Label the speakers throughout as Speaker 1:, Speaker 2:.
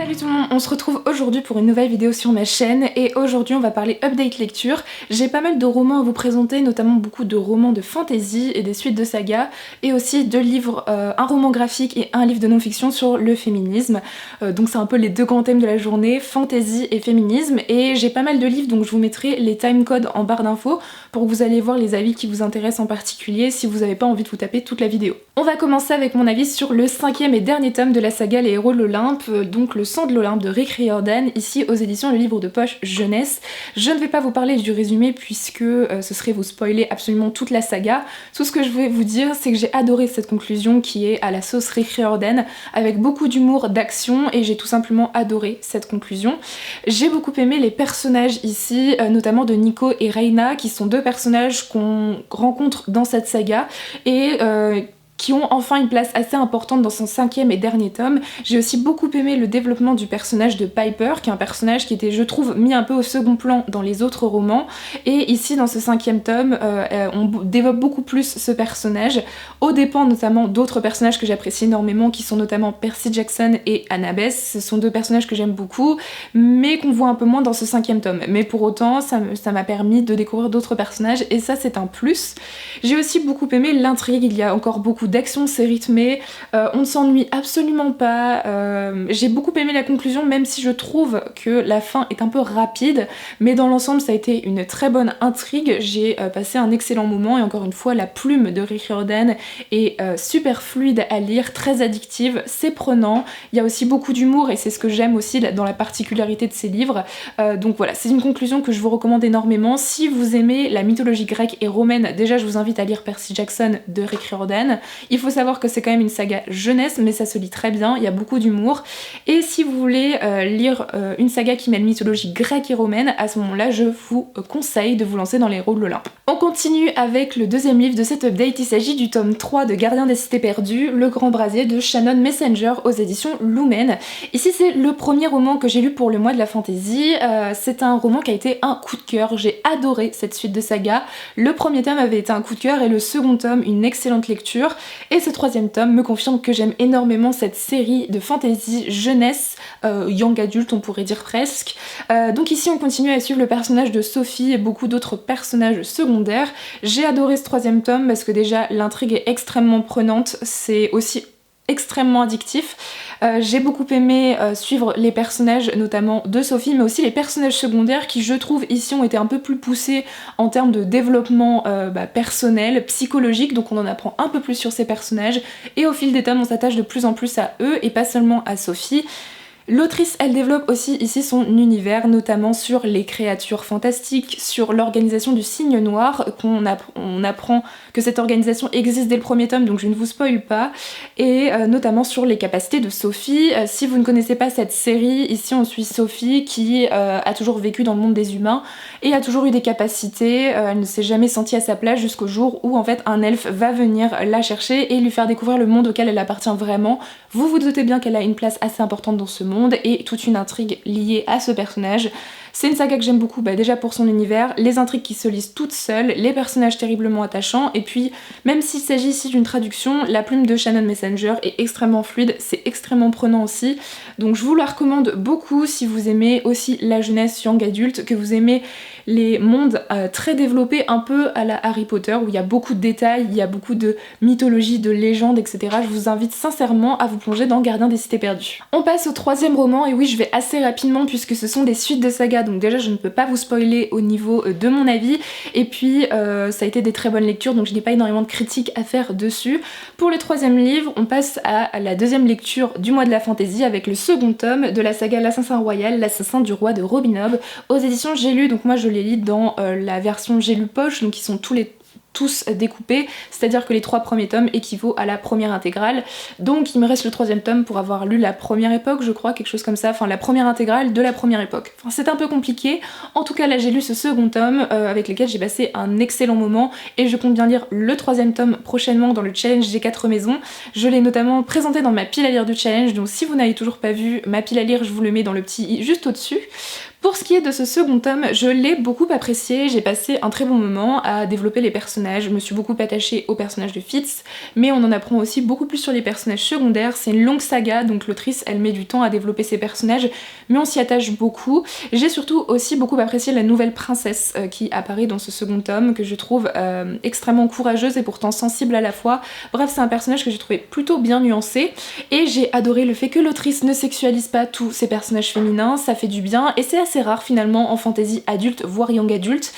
Speaker 1: Salut tout le monde, on se retrouve aujourd'hui pour une nouvelle vidéo sur ma chaîne et aujourd'hui on va parler update lecture. J'ai pas mal de romans à vous présenter, notamment beaucoup de romans de fantasy et des suites de sagas et aussi deux livres, un roman graphique et un livre de non-fiction sur le féminisme. Donc c'est un peu les deux grands thèmes de la journée, fantasy et féminisme, et j'ai pas mal de livres donc je vous mettrai les timecodes en barre d'infos pour que vous allez voir les avis qui vous intéressent en particulier si vous n'avez pas envie de vous taper toute la vidéo. On va commencer avec mon avis sur le 5e et dernier tome de la saga Les Héros de l'Olympe, donc Le Sang de l'Olympe de Rick Riordan, ici aux éditions Le Livre de Poche Jeunesse. Je ne vais pas vous parler du résumé puisque ce serait vous spoiler absolument toute la saga. Tout ce que je vais vous dire, c'est que j'ai adoré cette conclusion qui est à la sauce Rick Riordan, avec beaucoup d'humour, d'action, et j'ai tout simplement adoré cette conclusion. J'ai beaucoup aimé les personnages ici, notamment de Nico et Reina, qui sont deux personnages qu'on rencontre dans cette saga et qui ont enfin une place assez importante dans son 5e et dernier tome. J'ai aussi beaucoup aimé le développement du personnage de Piper, qui est un personnage qui était, je trouve, mis un peu au second plan dans les autres romans, et ici dans ce 5e tome, on développe beaucoup plus ce personnage, aux dépens notamment d'autres personnages que j'apprécie énormément, qui sont notamment Percy Jackson et Annabeth. Ce sont deux personnages que j'aime beaucoup, mais qu'on voit un peu moins dans ce 5e tome. Mais pour autant, ça m'a permis de découvrir d'autres personnages, et ça c'est un plus. J'ai aussi beaucoup aimé l'intrigue, il y a encore beaucoup d'action, c'est rythmé, on ne s'ennuie absolument pas, j'ai beaucoup aimé la conclusion même si je trouve que la fin est un peu rapide, mais dans l'ensemble ça a été une très bonne intrigue, j'ai passé un excellent moment, et encore une fois la plume de Rick Riordan est super fluide à lire, très addictive, c'est prenant, il y a aussi beaucoup d'humour et c'est ce que j'aime aussi dans la particularité de ces livres, donc voilà, c'est une conclusion que je vous recommande énormément. Si vous aimez la mythologie grecque et romaine, déjà je vous invite à lire Percy Jackson de Rick Riordan. Il faut savoir que c'est quand même une saga jeunesse, mais ça se lit très bien, il y a beaucoup d'humour. Et si vous voulez lire une saga qui mêle mythologie grecque et romaine, à ce moment-là, je vous conseille de vous lancer dans Les Héros de l'Olympe. On continue avec le deuxième livre de cet update, il s'agit du tome 3 de Gardien des Cités Perdues, Le Grand Brasier de Shannon Messenger aux éditions Lumen. Ici c'est le premier roman que j'ai lu pour le mois de la fantasy, c'est un roman qui a été un coup de cœur, j'ai adoré cette suite de saga. Le premier tome avait été un coup de cœur et le second tome une excellente lecture. Et ce troisième tome me confirme que j'aime énormément cette série de fantasy jeunesse, young adulte on pourrait dire presque. Donc ici on continue à suivre le personnage de Sophie et beaucoup d'autres personnages secondaires. J'ai adoré ce troisième tome parce que déjà l'intrigue est extrêmement prenante, c'est aussi extrêmement addictif. J'ai beaucoup aimé suivre les personnages notamment de Sophie, mais aussi les personnages secondaires qui je trouve ici ont été un peu plus poussés en termes de développement personnel, psychologique, donc on en apprend un peu plus sur ces personnages et au fil des tomes on s'attache de plus en plus à eux et pas seulement à Sophie. L'autrice, elle développe aussi ici son univers, notamment sur les créatures fantastiques, sur l'organisation du Cygne Noir, on apprend que cette organisation existe dès le premier tome, donc je ne vous spoil pas, et notamment sur les capacités de Sophie. Si vous ne connaissez pas cette série, ici on suit Sophie qui a toujours vécu dans le monde des humains et a toujours eu des capacités, elle ne s'est jamais sentie à sa place jusqu'au jour où en fait un elfe va venir la chercher et lui faire découvrir le monde auquel elle appartient vraiment. Vous vous doutez bien qu'elle a une place assez importante dans ce monde et toute une intrigue liée à ce personnage. C'est une saga que j'aime beaucoup, déjà pour son univers, les intrigues qui se lisent toutes seules, les personnages terriblement attachants, et puis même s'il s'agit ici d'une traduction, la plume de Shannon Messenger est extrêmement fluide, c'est extrêmement prenant aussi, donc je vous la recommande beaucoup si vous aimez aussi la jeunesse young adulte, que vous aimez les mondes très développés un peu à la Harry Potter, où il y a beaucoup de détails, il y a beaucoup de mythologie, de légendes, etc. Je vous invite sincèrement à vous plonger dans Gardien des Cités Perdues. On passe au troisième roman, et oui je vais assez rapidement puisque ce sont des suites de sagas, donc déjà je ne peux pas vous spoiler au niveau de mon avis, et puis ça a été des très bonnes lectures, donc je n'ai pas énormément de critiques à faire dessus. Pour le troisième livre, on passe à la deuxième lecture du mois de la fantasy avec le second tome de la saga L'Assassin Royal, l'Assassin du Roi de Robin Hood, aux éditions J'ai lu, donc moi je les lis dans la version J'ai lu poche, donc ils sont tous découpés, c'est-à-dire que les 3 premiers tomes équivaut à la première intégrale, donc il me reste le troisième tome pour avoir lu la première époque, je crois, quelque chose comme ça, enfin la première intégrale de la première époque. Enfin c'est un peu compliqué, en tout cas là j'ai lu ce second tome avec lequel j'ai passé un excellent moment et je compte bien lire le troisième tome prochainement dans le challenge des 4 maisons. Je l'ai notamment présenté dans ma pile à lire du challenge, donc si vous n'avez toujours pas vu ma pile à lire, je vous le mets dans le petit i juste au-dessus. Pour ce qui est de ce second tome, je l'ai beaucoup apprécié, j'ai passé un très bon moment à développer les personnages, je me suis beaucoup attachée au personnage de Fitz, mais on en apprend aussi beaucoup plus sur les personnages secondaires, c'est une longue saga, donc l'autrice elle met du temps à développer ses personnages, mais on s'y attache beaucoup. J'ai surtout aussi beaucoup apprécié la nouvelle princesse qui apparaît dans ce second tome, que je trouve extrêmement courageuse et pourtant sensible à la fois. Bref, c'est un personnage que j'ai trouvé plutôt bien nuancé, et j'ai adoré le fait que l'autrice ne sexualise pas tous ses personnages féminins, ça fait du bien, et c'est assez rare finalement en fantasy adulte, voire young adulte,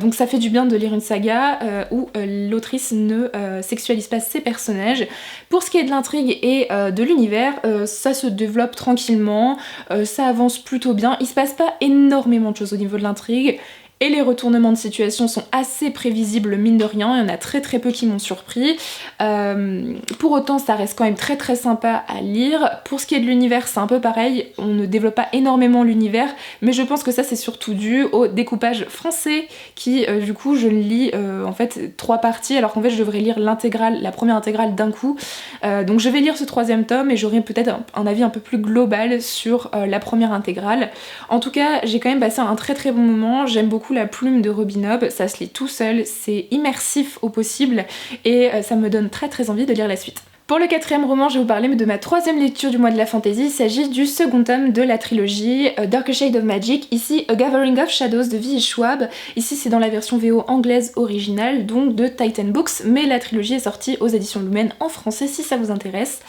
Speaker 1: donc ça fait du bien de lire une saga où l'autrice ne sexualise pas ses personnages. Pour ce qui est de l'intrigue et de l'univers, ça se développe tranquillement, ça avance plutôt bien, il se passe pas énormément de choses au niveau de l'intrigue, et les retournements de situation sont assez prévisibles mine de rien, il y en a très peu qui m'ont surpris. Pour autant ça reste quand même très sympa à lire. Pour ce qui est de l'univers c'est un peu pareil, on ne développe pas énormément l'univers, mais je pense que ça c'est surtout dû au découpage français qui du coup je lis en fait 3 parties alors qu'en fait je devrais lire l'intégrale, la première intégrale d'un coup. Donc je vais lire ce 3e tome et j'aurai peut-être un avis un peu plus global sur la première intégrale. En tout cas j'ai quand même passé un très bon moment, j'aime beaucoup la plume de Robin Hobb, ça se lit tout seul, c'est immersif au possible et ça me donne très envie de lire la suite. Pour le 4e roman, je vais vous parler de ma 3e lecture du mois de la fantasy. Il s'agit du second tome de la trilogie Darker Shade of Magic, ici A Gathering of Shadows de V.E. Schwab. Ici c'est dans la version VO anglaise originale, donc de Titan Books, mais la trilogie est sortie aux éditions Lumen en français si ça vous intéresse.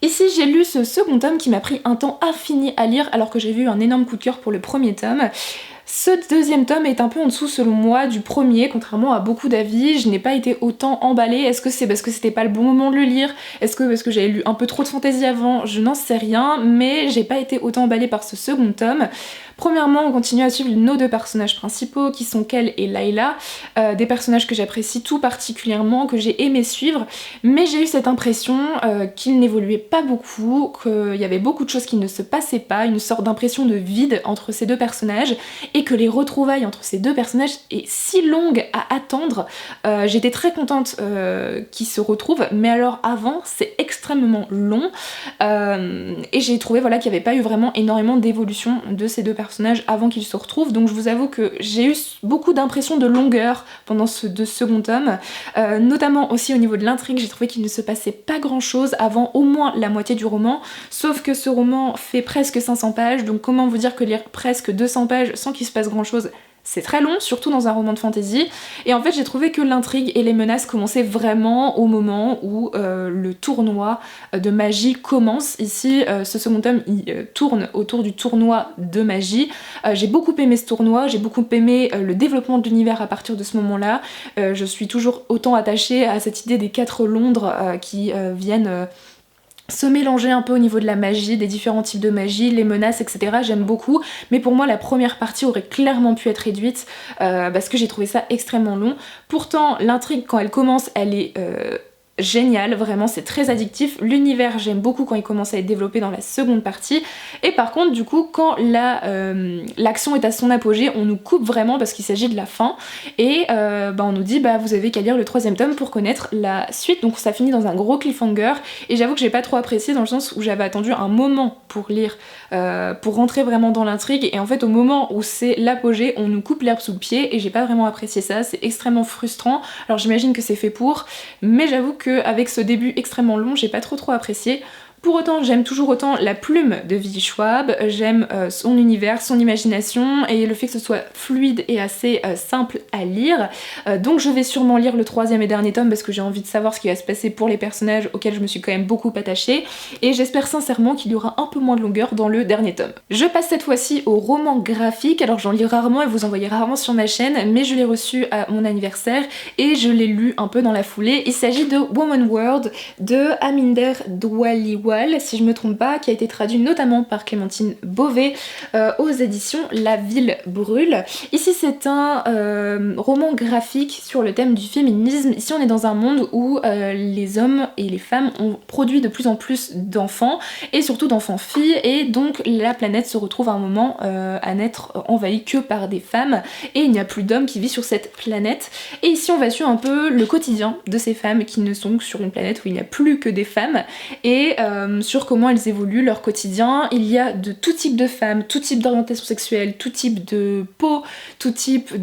Speaker 1: Ici j'ai lu ce second tome qui m'a pris un temps infini à lire alors que j'ai eu un énorme coup de cœur pour le premier tome. Ce 2e tome est un peu en dessous selon moi du premier, contrairement à beaucoup d'avis, je n'ai pas été autant emballée. Est-ce que c'est parce que c'était pas le bon moment de le lire? Est-ce que parce que j'avais lu un peu trop de fantasy avant? Je n'en sais rien, mais j'ai pas été autant emballée par ce second tome. Premièrement, on continue à suivre nos 2 personnages principaux qui sont Kel et Layla, des personnages que j'apprécie tout particulièrement, que j'ai aimé suivre, mais j'ai eu cette impression qu'ils n'évoluaient pas beaucoup, qu'il y avait beaucoup de choses qui ne se passaient pas, une sorte d'impression de vide entre ces 2 personnages, et que les retrouvailles entre ces 2 personnages est si longue à attendre. J'étais très contente qu'ils se retrouvent, mais alors avant c'est extrêmement long, et j'ai trouvé voilà, qu'il n'y avait pas eu vraiment énormément d'évolution de ces 2 personnages avant qu'ils se retrouvent, donc je vous avoue que j'ai eu beaucoup d'impressions de longueur pendant ce second tome, notamment aussi au niveau de l'intrigue, j'ai trouvé qu'il ne se passait pas grand chose avant au moins la moitié du roman, sauf que ce roman fait presque 500 pages, donc comment vous dire que lire presque 200 pages sans qu'il se passe grand chose, c'est très long, surtout dans un roman de fantasy, et en fait j'ai trouvé que l'intrigue et les menaces commençaient vraiment au moment où le tournoi de magie commence. Ici, ce second tome, il tourne autour du tournoi de magie. J'ai beaucoup aimé ce tournoi, j'ai beaucoup aimé le développement de l'univers à partir de ce moment-là. Je suis toujours autant attachée à cette idée des 4 Londres qui viennent se mélanger un peu au niveau de la magie, des différents types de magie, les menaces, etc. J'aime beaucoup, mais pour moi la première partie aurait clairement pu être réduite parce que j'ai trouvé ça extrêmement long. Pourtant l'intrigue quand elle commence, elle est génial, vraiment c'est très addictif, l'univers j'aime beaucoup quand il commence à être développé dans la seconde partie, et par contre du coup quand l'action est à son apogée on nous coupe vraiment parce qu'il s'agit de la fin, et on nous dit vous avez qu'à lire le 3e tome pour connaître la suite, donc ça finit dans un gros cliffhanger, et j'avoue que j'ai pas trop apprécié dans le sens où j'avais attendu un moment pour lire, pour rentrer vraiment dans l'intrigue, et en fait au moment où c'est l'apogée on nous coupe l'herbe sous le pied, et j'ai pas vraiment apprécié ça, c'est extrêmement frustrant. Alors j'imagine que c'est fait pour, mais j'avoue qu'avec ce début extrêmement long, j'ai pas trop apprécié. Pour autant, j'aime toujours autant la plume de V.E. Schwab, j'aime son univers, son imagination et le fait que ce soit fluide et assez simple à lire. Donc je vais sûrement lire le 3e et dernier tome parce que j'ai envie de savoir ce qui va se passer pour les personnages auxquels je me suis quand même beaucoup attachée, et j'espère sincèrement qu'il y aura un peu moins de longueur dans le dernier tome. Je passe cette fois-ci au roman graphique, alors j'en lis rarement et vous en voyez rarement sur ma chaîne, mais je l'ai reçu à mon anniversaire et je l'ai lu un peu dans la foulée. Il s'agit de Woman World de Aminder Dhaliwal, si je me trompe pas, qui a été traduit notamment par Clémentine Beauvais aux éditions La Ville Brûle. Ici c'est un roman graphique sur le thème du féminisme. Ici on est dans un monde où les hommes et les femmes ont produit de plus en plus d'enfants, et surtout d'enfants-filles, et donc la planète se retrouve à un moment à n'être envahie que par des femmes, et il n'y a plus d'hommes qui vivent sur cette planète. Et ici on va suivre un peu le quotidien de ces femmes qui ne sont que sur une planète où il n'y a plus que des femmes, et sur comment elles évoluent, leur quotidien. Il y a de tout type de femmes, tout type d'orientation sexuelle, tout type de peau, tout type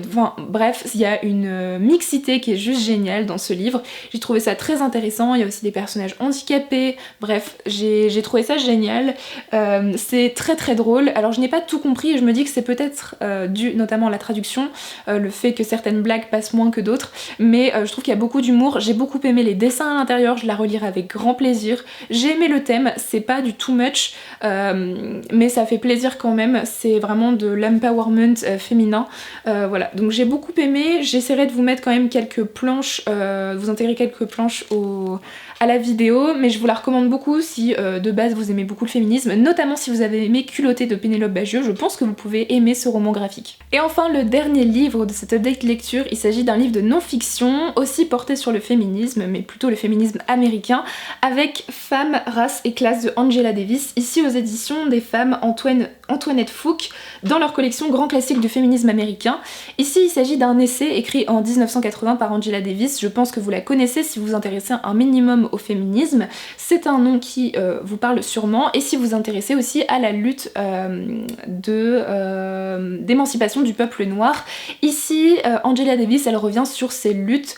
Speaker 1: enfin bref, il y a une mixité qui est juste géniale dans ce livre. J'ai trouvé ça très intéressant, il y a aussi des personnages handicapés, bref, j'ai trouvé ça génial. C'est très très drôle. Alors je n'ai pas tout compris et je me dis que c'est peut-être dû notamment à la traduction, le fait que certaines blagues passent moins que d'autres, mais je trouve qu'il y a beaucoup d'humour. J'ai beaucoup aimé les dessins à l'intérieur, je la relirai avec grand plaisir. J'ai aimé le thème, c'est pas du too much, mais ça fait plaisir quand même, c'est vraiment de l'empowerment féminin. Voilà, donc j'ai beaucoup aimé, j'essaierai de vous mettre quand même quelques planches, vous intégrer quelques planches à la vidéo, mais je vous la recommande beaucoup si de base vous aimez beaucoup le féminisme, notamment si vous avez aimé Culottée de Pénélope Bagieux, je pense que vous pouvez aimer ce roman graphique. Et enfin le dernier livre de cette update lecture, il s'agit d'un livre de non-fiction, aussi porté sur le féminisme, mais plutôt le féminisme américain, avec Femmes, race et classe de Angela Davis, ici aux éditions des femmes Antoinette Fouque, dans leur collection Grand classique du féminisme américain. Ici il s'agit d'un essai écrit en 1980 par Angela Davis, je pense que vous la connaissez si vous vous intéressez un minimum au féminisme, c'est un nom qui vous parle sûrement, et si vous vous intéressez aussi à la lutte d'émancipation du peuple noir. Ici, Angela Davis, elle revient sur ces luttes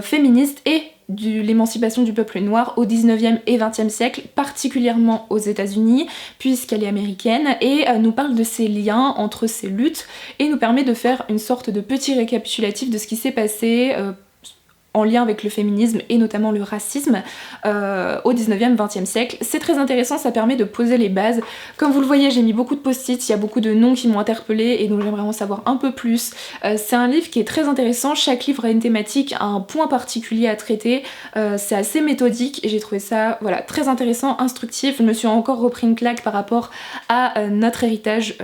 Speaker 1: féministes et l'émancipation du peuple noir au 19e et 20e siècle, particulièrement aux États-Unis, puisqu'elle est américaine, et nous parle de ces liens entre ces luttes, et nous permet de faire une sorte de petit récapitulatif de ce qui s'est passé en lien avec le féminisme et notamment le racisme au 19e, 20e siècle. C'est très intéressant, ça permet de poser les bases. Comme vous le voyez, j'ai mis beaucoup de post-it, il y a beaucoup de noms qui m'ont interpellée et donc j'aimerais en savoir un peu plus. C'est un livre qui est très intéressant, chaque livre a une thématique, a un point particulier à traiter, c'est assez méthodique et j'ai trouvé ça voilà, très intéressant, instructif. Je me suis encore repris une claque par rapport à notre héritage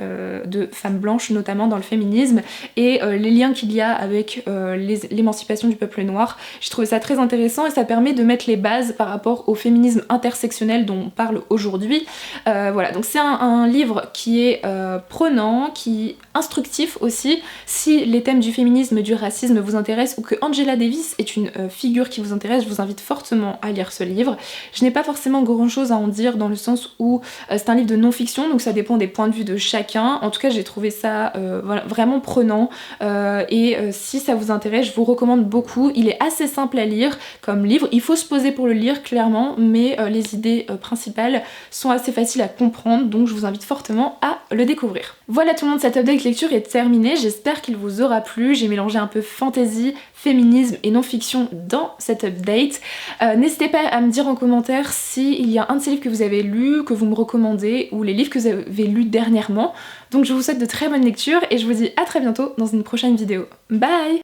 Speaker 1: de femmes blanches, notamment dans le féminisme, et les liens qu'il y a avec l'émancipation du peuple noir. J'ai trouvé ça très intéressant et ça permet de mettre les bases par rapport au féminisme intersectionnel dont on parle aujourd'hui. Voilà, donc c'est un livre qui est prenant, qui est instructif aussi. Si les thèmes du féminisme et du racisme vous intéressent ou que Angela Davis est une figure qui vous intéresse, je vous invite fortement à lire ce livre. Je n'ai pas forcément grand chose à en dire dans le sens où c'est un livre de non-fiction, donc ça dépend des points de vue de chacun. En tout cas, j'ai trouvé ça voilà, vraiment prenant et si ça vous intéresse, je vous recommande beaucoup. Il est assez simple à lire comme livre, il faut se poser pour le lire clairement, mais les idées principales sont assez faciles à comprendre, donc je vous invite fortement à le découvrir. Voilà tout le monde, cette update lecture est terminée, j'espère qu'il vous aura plu. J'ai mélangé un peu fantasy, féminisme et non-fiction dans cette update. N'hésitez pas à me dire en commentaire s'il y a un de ces livres que vous avez lu, que vous me recommandez, ou les livres que vous avez lus dernièrement. Donc je vous souhaite de très bonnes lectures et je vous dis à très bientôt dans une prochaine vidéo. Bye!